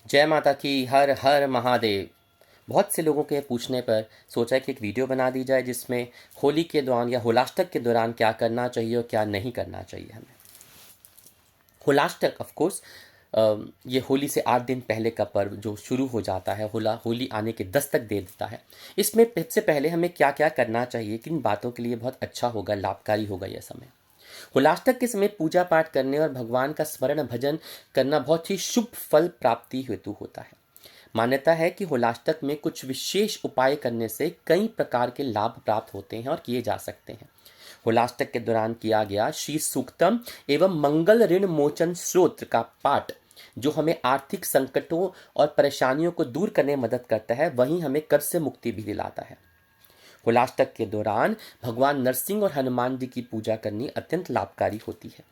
जय माता की। हर हर महादेव। बहुत से लोगों के पूछने पर सोचा कि एक वीडियो बना दी जाए जिसमें होली के दौरान या होलाष्टक के दौरान क्या करना चाहिए और क्या नहीं करना चाहिए हमें। होलाष्टक ऑफ कोर्स ये होली से 8 दिन पहले का पर्व जो शुरू हो जाता है, होली आने के दस्तक दे देता है। इसमें सबसे पहले हमें क्या क्या करना चाहिए, किन बातों के लिए बहुत अच्छा होगा, लाभकारी होगा यह समय। होलाष्टक के समय पूजा पाठ करने और भगवान का स्मरण भजन करना बहुत ही शुभ फल प्राप्ति हेतु होता है। मान्यता है कि होलाष्टक में कुछ विशेष उपाय करने से कई प्रकार के लाभ प्राप्त होते हैं और किए जा सकते हैं। होलाष्टक के दौरान किया गया श्री सूक्तम एवं मंगल ऋण मोचन स्तोत्र का पाठ जो हमें आर्थिक संकटों और परेशानियों को दूर करने में मदद करता है, वहीं हमें कर्ज से मुक्ति भी दिलाता है। होलाष्टक के दौरान भगवान नरसिंह और हनुमान जी की पूजा करनी अत्यंत लाभकारी होती है।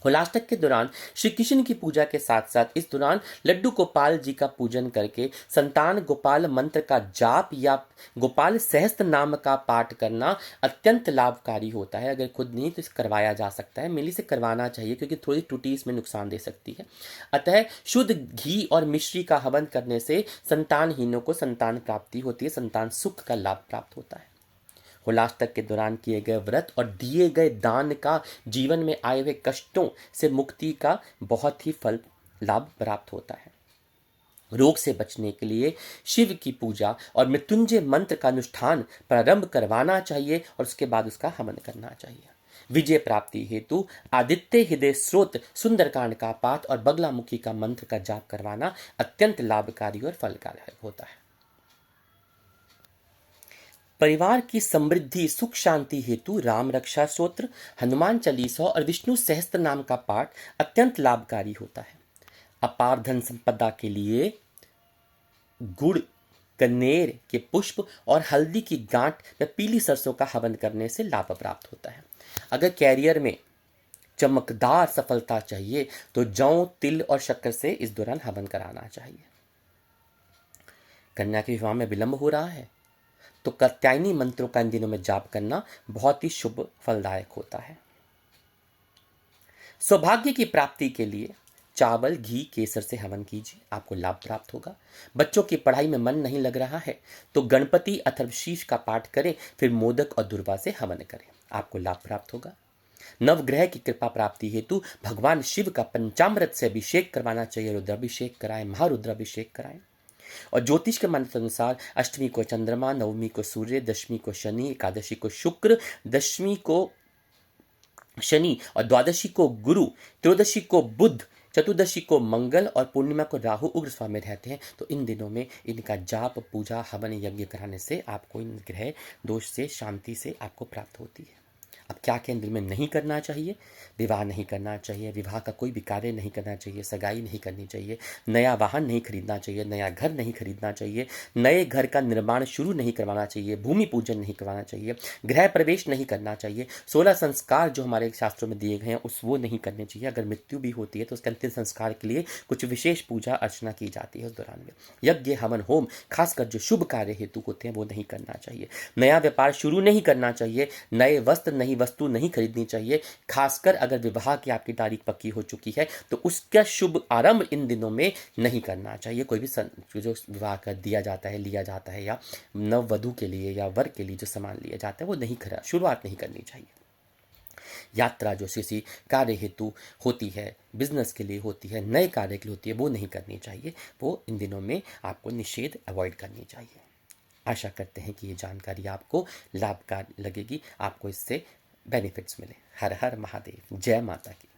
होलाष्टक के दौरान श्री कृष्ण की पूजा के साथ साथ इस दौरान लड्डू गोपाल जी का पूजन करके संतान गोपाल मंत्र का जाप या गोपाल सहस्त्र नाम का पाठ करना अत्यंत लाभकारी होता है। अगर खुद नहीं तो इसे करवाया जा सकता है, मिली से करवाना चाहिए क्योंकि थोड़ी त्रुटि इसमें नुकसान दे सकती है। अतः शुद्ध घी और मिश्री का हवन करने से संतानहीनों को संतान प्राप्ति होती है, संतान सुख का लाभ प्राप्त होता है। होलाष्टक के दौरान किए गए व्रत और दिए गए दान का जीवन में आए हुए कष्टों से मुक्ति का बहुत ही फल लाभ प्राप्त होता है। रोग से बचने के लिए शिव की पूजा और मृत्युंजय मंत्र का अनुष्ठान प्रारंभ करवाना चाहिए और उसके बाद उसका हवन करना चाहिए। विजय प्राप्ति हेतु आदित्य हृदय स्रोत सुंदरकांड का पाठ और बगलामुखी का मंत्र का जाप करवाना अत्यंत लाभकारी और फलदायक होता है। परिवार की समृद्धि सुख शांति हेतु राम रक्षा स्तोत्र, हनुमान चालीसा और विष्णु सहस्त्र नाम का पाठ अत्यंत लाभकारी होता है। अपार धन संपदा के लिए गुड़, कनेर के पुष्प और हल्दी की गांठ या पीली सरसों का हवन करने से लाभ प्राप्त होता है। अगर कैरियर में चमकदार सफलता चाहिए तो जौ, तिल और शक्कर से इस दौरान हवन कराना चाहिए। कन्या के विवाह में विलंब हो रहा है तो कात्यायनी मंत्रों का इन दिनों में जाप करना बहुत ही शुभ फलदायक होता है। सौभाग्य की प्राप्ति के लिए चावल, घी, केसर से हवन कीजिए, आपको लाभ प्राप्त होगा। बच्चों की पढ़ाई में मन नहीं लग रहा है तो गणपति अथर्वशीष का पाठ करें, फिर मोदक और दुर्वा से हवन करें, आपको लाभ प्राप्त होगा। नवग्रह की कृपा प्राप्ति हेतु भगवान शिव का पंचामृत से अभिषेक करवाना चाहिए, रुद्राभिषेक कराएं, महारुद्राभिषेक कराएं। और ज्योतिष के मान्यता अनुसार अष्टमी को चंद्रमा, नवमी को सूर्य, दशमी को शनि, एकादशी को शुक्र, दशमी को शनि और द्वादशी को गुरु, त्रयोदशी को बुध, चतुर्दशी को मंगल और पूर्णिमा को राहु उग्र स्वामी में रहते हैं। तो इन दिनों में इनका जाप, पूजा, हवन, यज्ञ कराने से आपको इन ग्रह दोष से, शांति से आपको प्राप्त होती है। अब क्या क्या इन दिनों में नहीं करना चाहिए? विवाह नहीं करना चाहिए, विवाह का कोई भी कार्य नहीं करना चाहिए, सगाई नहीं करनी चाहिए, नया वाहन नहीं खरीदना चाहिए, नया घर नहीं खरीदना चाहिए, नए घर का निर्माण शुरू नहीं करवाना चाहिए, भूमि पूजन नहीं करवाना चाहिए, गृह प्रवेश नहीं करना चाहिए, 16 संस्कार जो हमारे शास्त्रों में दिए गए हैं उस वो नहीं करने चाहिए। अगर मृत्यु भी होती है तो उसके अंतिम संस्कार के लिए कुछ विशेष पूजा अर्चना की जाती है उस दौरान में। यज्ञ, हवन, होम, खासकर जो शुभ कार्य हेतु होते हैं वो नहीं करना चाहिए। नया व्यापार शुरू नहीं करना चाहिए, नए वस्त्र, नई वस्तु नहीं खरीदनी चाहिए। खासकर अगर विवाह की आपकी तारीख पक्की हो चुकी है तो उसका शुभ आरंभ इन दिनों में नहीं करना चाहिए। कोई भी जो विवाह कर दिया जाता है, लिया जाता है, या नववधु के लिए या वर के लिए जो सामान लिया जाता है वो नहीं करा, शुरुआत नहीं करनी चाहिए। यात्रा जो किसी कार्य हेतु होती है, बिजनेस के लिए होती है, नए कार्य के लिए होती है, वो नहीं करनी चाहिए। वो इन दिनों में आपको निषेध अवॉइड करनी चाहिए। आशा करते हैं कि ये जानकारी आपको लाभकारी लगेगी, आपको इससे बेनिफिट्स मिले। हर हर महादेव। जय माता की।